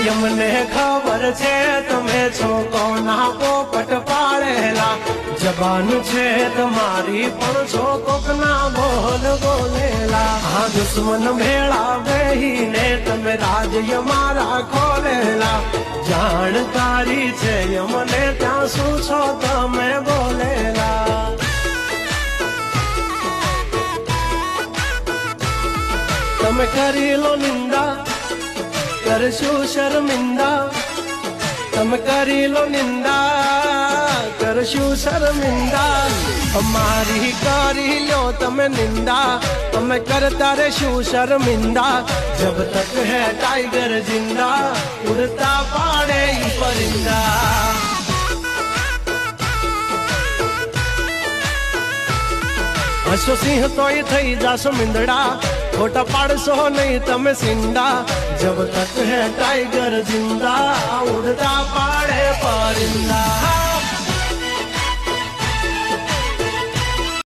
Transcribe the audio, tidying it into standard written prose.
यमने खबर छे तमे छो कोना पोपट पाड़ेला जबान छे तमारी पण छो कोकना बोल बोलेला हाँ दुश्मन भेड़ा बेहीने तमे राज्य मारा खोलेला जानकारी छे यमने त्या शू छो तमे बोलेला तमे करी लो निंदा करशु शर्मिंदा तमे करी लो निंदा करशु शर्मिंदा हमारी करी लो तमे निंदा तमे करता रेशु शर्मिंदा जब तक है टाइगर जिंदा उड़ता पाड़े परिंदा हसो सिंह तो थई जासो मिंदड़ा खोटा पाड़सो नहीं तमे सिंदा जब तक है टाइगर जिंदा उड़ता पाड़े परिंदा।